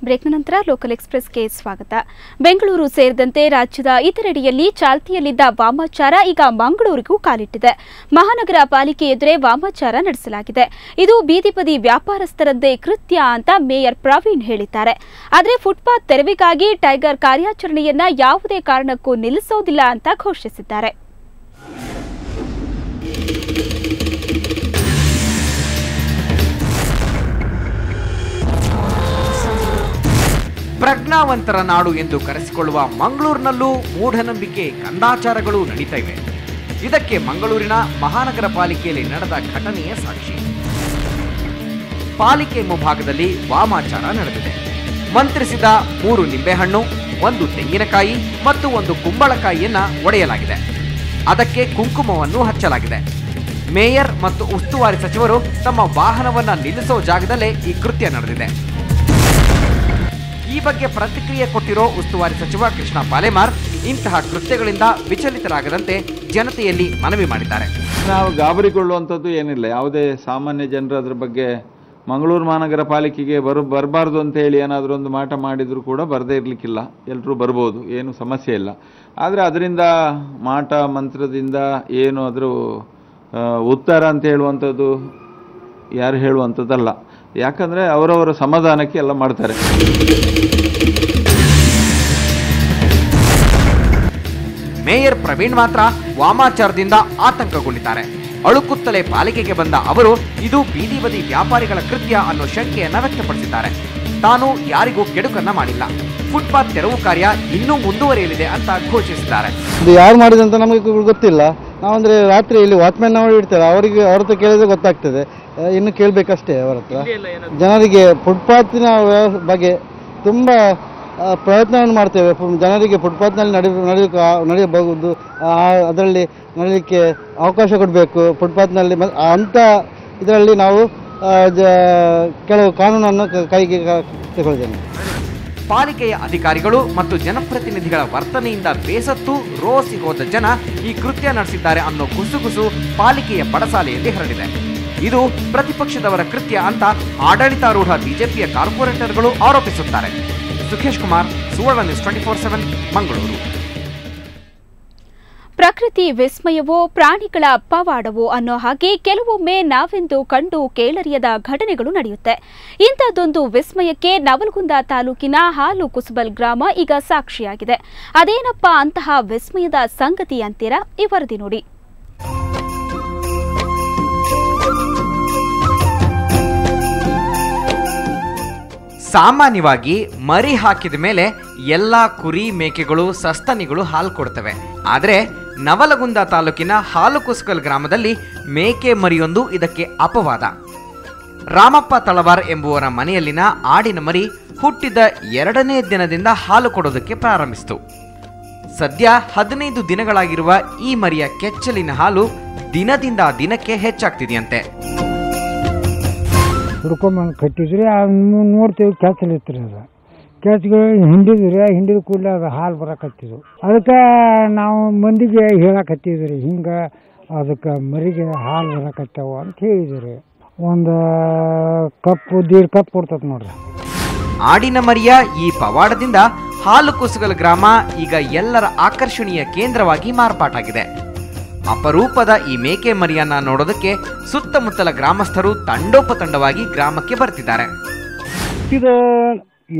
ಬ್ರೇಕ್ನ ನಂತರ ಲೋಕಲ್ ಎಕ್ಸ್‌ಪ್ರೆಸ್‌ಗೆ ಸ್ವಾಗತ. ಬೆಂಗಳೂರು ಸೇರಿದಂತೆ ರಾಜ್ಯದ ಇತರೆಡೆಯಲ್ಲಿ ಚಾಲ್ತಿಯಲ್ಲಿದ್ದ ವಾಮಾಚಾರ ಈಗ ಮಂಗಳೂರಿಗೂ ಕಾಲಿಟ್ಟಿದೆ. ಮಹಾನಗರ ಪಾಲಿಕೆ ಎದುರೇ ವಾಮಾಚಾರ ನಡೆಸಲಾಗಿದೆ. ಇದು ಬೀದಿ ಬದಿ ವ್ಯಾಪಾರಸ್ಥರದ್ದೇ ಕೃತ್ಯ ಅಂತ ಮೇಯರ್ ಪ್ರವೀಣ್ ಹೇಳಿದ್ದಾರೆ. ಆದರೆ ಫುಟ್ಪಾತ್ ತೆರವಿಗಾಗಿ ಟೈಗರ್ ಕಾರ್ಯಾಚರಣೆಯನ್ನ ಯಾವುದೇ ಕಾರಣಕ್ಕೂ ನಿಲ್ಲಿಸೋದಿಲ್ಲ ಅಂತ ಘೋಷಿಸಿದ್ದಾರೆ. ಪ್ರಜ್ಞಾವಂತರ ನಾಡು ಎಂದು ಕರೆಸಿಕೊಳ್ಳುವ ಮಂಗಳೂರಿನಲ್ಲೂ ಮೂಢನಂಬಿಕೆ ಕಂದಾಚಾರಗಳು ನಡೀತಾ ಇವೆ. ಇದಕ್ಕೆ ಮಂಗಳೂರಿನ ಮಹಾನಗರ ಪಾಲಿಕೆಯಲ್ಲಿ ನಡೆದ ಘಟನೆಯ ಸಾಕ್ಷಿ. ಪಾಲಿಕೆ ಮುಂಭಾಗದಲ್ಲಿ ವಾಮಾಚಾರ ನಡೆದಿದೆ. ಮಂತ್ರಿಸಿದ 3 ನಿಂಬೆಹಣ್ಣು, 1 ತೆಂಗಿನಕಾಯಿ ಮತ್ತು 1 ಕುಂಬಳಕಾಯಿಯನ್ನ ಒಡೆಯಲಾಗಿದೆ. ಅದಕ್ಕೆ ಕುಂಕುಮವನ್ನು ಹಚ್ಚಲಾಗಿದೆ. ಮೇಯರ್ ಮತ್ತು ಉಸ್ತುವಾರಿ ಸಚಿವರು ತಮ್ಮ ವಾಹನವನ್ನ ನಿಲ್ಲಿಸೋ ಜಾಗದಲ್ಲೇ ಈ ಕೃತ್ಯ ನಡೆದಿದೆ. ಈ ಬಗ್ಗೆ ಪ್ರತಿಕ್ರಿಯೆ ಕೊಟ್ಟಿರೋ ಉಸ್ತುವಾರಿ ಸಚಿವ ಕೃಷ್ಣ ಪಾಲೆಮಾರ್ ಇಂತಹ ಕೃತ್ಯಗಳಿಂದ ವಿಚಲಿತರಾಗದಂತೆ ಜನತೆಯಲ್ಲಿ ಮನವಿ ಮಾಡಿದ್ದಾರೆ. ನಾವು ಗಾಬರಿಗೊಳ್ಳುವಂಥದ್ದು ಏನಿಲ್ಲ. ಯಾವುದೇ ಸಾಮಾನ್ಯ ಜನರು ಅದರ ಬಗ್ಗೆ ಮಂಗಳೂರು ಮಹಾನಗರ ಪಾಲಿಕೆಗೆ ಬರಬಾರ್ದು ಅಂತ ಹೇಳಿ ಏನಾದರೂ ಒಂದು ಮಾಟ ಮಾಡಿದರೂ ಕೂಡ ಬರದೇ ಇರಲಿಕ್ಕಿಲ್ಲ. ಎಲ್ಲರೂ ಬರ್ಬೋದು, ಏನು ಸಮಸ್ಯೆ ಇಲ್ಲ. ಆದರೆ ಅದರಿಂದ ಮಾಟ ಮಂತ್ರದಿಂದ ಏನು ಅದರ ಉತ್ತರ ಅಂತ ಹೇಳುವಂಥದ್ದು ಯಾರು ಹೇಳುವಂಥದ್ದಲ್ಲ. ಯಾಕಂದರೆ ಅವರವರ ಸಮಾಧಾನಕ್ಕೆ ಎಲ್ಲ ಮಾಡ್ತಾರೆ. ಮೇಯರ್ ಪ್ರವೀಣ್ ಮಾತ್ರ ವಾಮಾಚಾರದಿಂದ ಆತಂಕಗೊಂಡಿದ್ದಾರೆ. ಅಳುಕುತ್ತಲೇ ಪಾಲಿಕೆಗೆ ಬಂದ ಅವರು ಇದು ಬೀದಿ ಬದಿ ವ್ಯಾಪಾರಿಗಳ ಕೃತ್ಯ ಅನ್ನೋ ಶಂಕೆಯನ್ನ ವ್ಯಕ್ತಪಡಿಸಿದ್ದಾರೆ. ತಾನು ಯಾರಿಗೂ ಕೆಡುಕನ್ನ ಮಾಡಿಲ್ಲ, ಫುಟ್ಪಾತ್ ತೆರವು ಕಾರ್ಯ ಇನ್ನೂ ಮುಂದುವರಿಯಲಿದೆ ಅಂತ ಘೋಷಿಸಿದ್ದಾರೆ. ಇದು ಯಾರು ಮಾಡಿದಂತ ನಮಗೆ ಗೊತ್ತಿಲ್ಲ. ನಾವಂದ್ರೆ ರಾತ್ರಿ ಇಲ್ಲಿ ವಾಚ್ಮ್ಯಾನ್ ನಾವು ಇಡ್ತಾರೆ, ಅವ್ರ ಹತ್ರ ಕೇಳಿದ್ರೆ ಗೊತ್ತಾಗ್ತದೆ. ಇನ್ನು ಕೇಳಬೇಕಷ್ಟೇ ಅವರ ಹತ್ರ. ಜನರಿಗೆ ಫುಟ್ಪಾತಿನ ಬಗ್ಗೆ ತುಂಬ ಪ್ರಯತ್ನವನ್ನು ಮಾಡ್ತೇವೆ. ಜನರಿಗೆ ಫುಟ್ಪಾತ್ನಲ್ಲಿ ನಡೆಯಬಹುದು, ಅದರಲ್ಲಿ ನಡೀಲಿಕ್ಕೆ ಅವಕಾಶ ಕೊಡಬೇಕು. ಫುಟ್ಪಾತ್ನಲ್ಲಿ ಅಂಥ ಇದರಲ್ಲಿ ನಾವು ಕೆಲವು ಕಾನೂನನ್ನು ಕೈಗೆ ತಗೊಳ್ತೇನೆ. ಪಾಲಿಕೆಯ ಅಧಿಕಾರಿಗಳು ಮತ್ತು ಜನಪ್ರತಿನಿಧಿಗಳ ವರ್ತನೆಯಿಂದ ಬೇಸತ್ತು ರೋಸಿ ಹೋದ ಜನ ಈ ಕೃತ್ಯ ನಡೆಸಿದ್ದಾರೆ ಅನ್ನೋ ಗುಸುಗುಸು ಪಾಲಿಕೆಯ ಪಡಸಾಲೆಯಲ್ಲಿ ಹರಡಿದೆ. ಇದು ಪ್ರತಿಪಕ್ಷದವರ ಕೃತ್ಯ ಅಂತ ಆಡಳಿತಾರೂಢ ಬಿಜೆಪಿಯ ಕಾರ್ಪೊರೇಟರ್ಗಳು ಆರೋಪಿಸುತ್ತಾರೆ. ಸುಖೇಶ್ ಕುಮಾರ್, ಸುವರ್ಣ ನ್ಯೂಸ್ 24/7, ಮಂಗಳೂರು. ಪ್ರಕೃತಿ ವಿಸ್ಮಯವೋ ಪ್ರಾಣಿಗಳ ಪವಾಡವೋ ಅನ್ನೋ ಹಾಗೆ ಕೆಲವೊಮ್ಮೆ ನಾವೆಂದು ಕಂಡು ಕೇಳರಿಯದ ಘಟನೆಗಳು ನಡೆಯುತ್ತೆ. ಇಂಥದ್ದೊಂದು ವಿಸ್ಮಯಕ್ಕೆ ನವಲಗುಂದ ತಾಲೂಕಿನ ಹಾಲು ಕುಸುಬಲ್ ಗ್ರಾಮ ಈಗ ಸಾಕ್ಷಿಯಾಗಿದೆ. ಅದೇನಪ್ಪ ಅಂತಹ ವಿಸ್ಮಯದ ಸಂಗತಿ ಅಂತೀರಾ? ಈ ವರದಿ ನೋಡಿ. ಸಾಮಾನ್ಯವಾಗಿ ಮರಿ ಹಾಕಿದ ಮೇಲೆ ಎಲ್ಲಾ ಕುರಿ ಮೇಕೆಗಳು ಸಸ್ತನಿಗಳು ಹಾಲು ಕೊಡ್ತವೆ. ಆದರೆ ನವಲಗುಂದ ತಾಲೂಕಿನ ಹಾಲು ಕುಸುಬಲ್ ಗ್ರಾಮದಲ್ಲಿ ಮೇಕೆ ಮರಿಯೊಂದು ಇದಕ್ಕೆ ಅಪವಾದ. ರಾಮಪ್ಪ ತಳವಾರ್ ಎಂಬುವರ ಮನೆಯಲ್ಲಿನ ಆಡಿನ ಮರಿ ಹುಟ್ಟಿದ 2ನೇ ದಿನದಿಂದ ಹಾಲು ಕೊಡೋದಕ್ಕೆ ಪ್ರಾರಂಭಿಸಿತು. ಸದ್ಯ 15 ದಿನಗಳಾಗಿರುವ ಈ ಮರಿಯ ಕೆಚ್ಚಲಿನ ಹಾಲು ದಿನದಿಂದ ದಿನಕ್ಕೆ ಹೆಚ್ಚಾಗ್ತಿದೆಯಂತೆ. ಹುಡ್ಕೊಂಬಂದು ಕಟ್ಟಿದ್ರಿ ನೋಡ್ತೀವಿ, ಕೆಚ್ಚಲಿತ್ರಿ. ಅದು ಕೆಚ್ಚಗೆ ಹಿಂಡಿದ ಕೂಡಲೇ ಅದು ಹಾಲು ಬರಕತ್ತಿದ್ವು. ಅದಕ್ಕೆ ನಾವು ಮಂದಿಗೆ ಹೇಳಕತ್ತಿದ್ರಿ, ಹಿಂಗೆ ಅದಕ್ಕೆ ಮರಿಗೆ ಹಾಲು ಬರಕತ್ತಾವ ಅಂತ ಹೇಳಿದ್ರಿ. ಒಂದು ಕಪ್ಪು 1.5 ಕಪ್ ಕೊಡ್ತದೆ ನೋಡ್ರಿ. ಆಡಿನ ಮರಿಯ ಈ ಪವಾಡದಿಂದ ಹಾಲು ಕುಸುಗಲ್ ಗ್ರಾಮ ಈಗ ಎಲ್ಲರ ಆಕರ್ಷಣೀಯ ಕೇಂದ್ರವಾಗಿ ಮಾರ್ಪಾಟಾಗಿದೆ. ಅಪರೂಪದ ಈ ಮೇಕೆ ಮರಿಯನ್ನ ನೋಡೋದಕ್ಕೆ ಸುತ್ತಮುತ್ತಲ ಗ್ರಾಮಸ್ಥರು ತಂಡೋಪತಂಡವಾಗಿ ಗ್ರಾಮಕ್ಕೆ ಬರ್ತಿದ್ದಾರೆ. ಇದು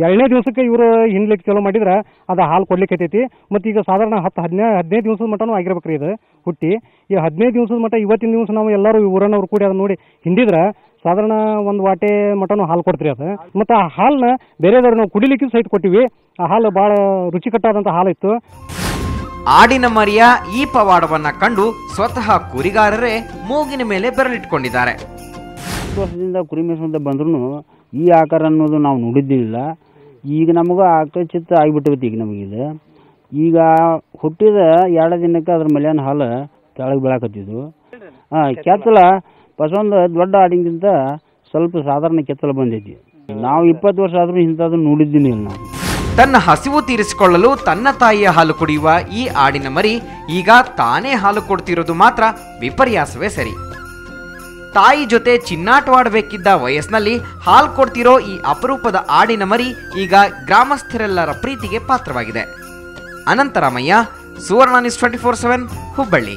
2ನೇ ದಿವಸಕ್ಕೆ ಇವರು ಹಿಂಡ್ಲಿಕ್ಕೆ ಚಲೋ ಮಾಡಿದ್ರೆ ಅದು ಹಾಲು ಕೊಡ್ಲಿಕ್ಕೆ ಐತೈತಿ. ಮತ್ತು ಈಗ ಸಾಧಾರಣ 10-15 ದಿವಸದ ಮಟನೂ ಆಗಿರ್ಬೇಕ್ರಿ ಇದು ಹುಟ್ಟಿ. ಈ 15 ದಿವಸದ ಮಟ್ಟ ಇವತ್ತಿನ ದಿವಸ ನಾವು ಎಲ್ಲರೂ ಊರನ್ನವ್ರು ಕೂಡಿ ಅದನ್ನ ನೋಡಿ ಹಿಂಡಿದ್ರೆ ಸಾಧಾರಣ 1 ವಾಟೆ ಮಟನೂ ಹಾಲು ಕೊಡ್ತೀರಿ ಅದು. ಮತ್ತು ಆ ಹಾಲನ್ನ ಬೇರೆದವ್ರು ನಾವು ಕುಡಿಲಿಕ್ಕೆ ಸಹಿತ ಕೊಟ್ಟಿವಿ. ಆ ಹಾಲು ಭಾಳ ರುಚಿಕಟ್ಟಾದಂಥ ಹಾಲು ಇತ್ತು. ಆಡಿನ ಮರಿಯ ಈ ಪವಾಡವನ್ನ ಕಂಡು ಸ್ವತಃ ಕುರಿಗಾರರೇ ಮೂಗಿನ ಮೇಲೆ ಬೆರಳಿಟ್ಕೊಂಡಿದ್ದಾರೆ. ವರ್ಷದಿಂದ ಕುರಿ ಮೇಯಿಸುವಂತ ಬಂದ್ರೂ ಈ ಆಕಾರ ಅನ್ನೋದು ನಾವು ನೋಡಿದ್ದಿಲ್ಲ. ಈಗ ನಮಗೆ ಆಕರ್ಷಿತ ಆಗಿಬಿಟ್ಟಿರುತ್ತೆ. ಈಗ ನಮಗಿದೆ ಈಗ ಹುಟ್ಟಿದ 2 ದಿನಕ್ಕೆ ಅದ್ರ ಮೇಲಿನ ಹಾಲು ಕೆಳಗೆ ಬೀಳಾಕತ್ತಿದ್ವು. ಕೆತ್ತಲ ಫಸೊಂದು ದೊಡ್ಡ ಆಡಿಗಿಂತ ಸ್ವಲ್ಪ ಸಾಧಾರಣ ಕೆತ್ತಲ ಬಂದೈತಿ. ನಾವು 20 ವರ್ಷ ಆದ್ರೂ ಇಂಥದ್ದು ನೋಡಿದ್ದೀನಿ ಇಲ್ಲ. ನಾವು ತನ್ನ ಹಸಿವು ತೀರಿಸಿಕೊಳ್ಳಲು ತನ್ನ ತಾಯಿಯ ಹಾಲು ಕುಡಿಯುವ ಈ ಆಡಿನ ಮರಿ ಈಗ ತಾನೇ ಹಾಲು ಕೊಡ್ತಿರೋದು ಮಾತ್ರ ವಿಪರ್ಯಾಸವೇ ಸರಿ. ತಾಯಿ ಜೊತೆ ಚಿನ್ನಾಟವಾಡಬೇಕಿದ್ದ ವಯಸ್ಸಿನಲ್ಲಿ ಹಾಲು ಕೊಡ್ತಿರೋ ಈ ಅಪರೂಪದ ಆಡಿನ ಮರಿ ಈಗ ಗ್ರಾಮಸ್ಥರೆಲ್ಲರ ಪ್ರೀತಿಗೆ ಪಾತ್ರವಾಗಿದೆ. ಅನಂತರಾಮಯ್ಯ, ಸುವರ್ಣ ನ್ಯೂಸ್ 24/7 ಹುಬ್ಬಳ್ಳಿ.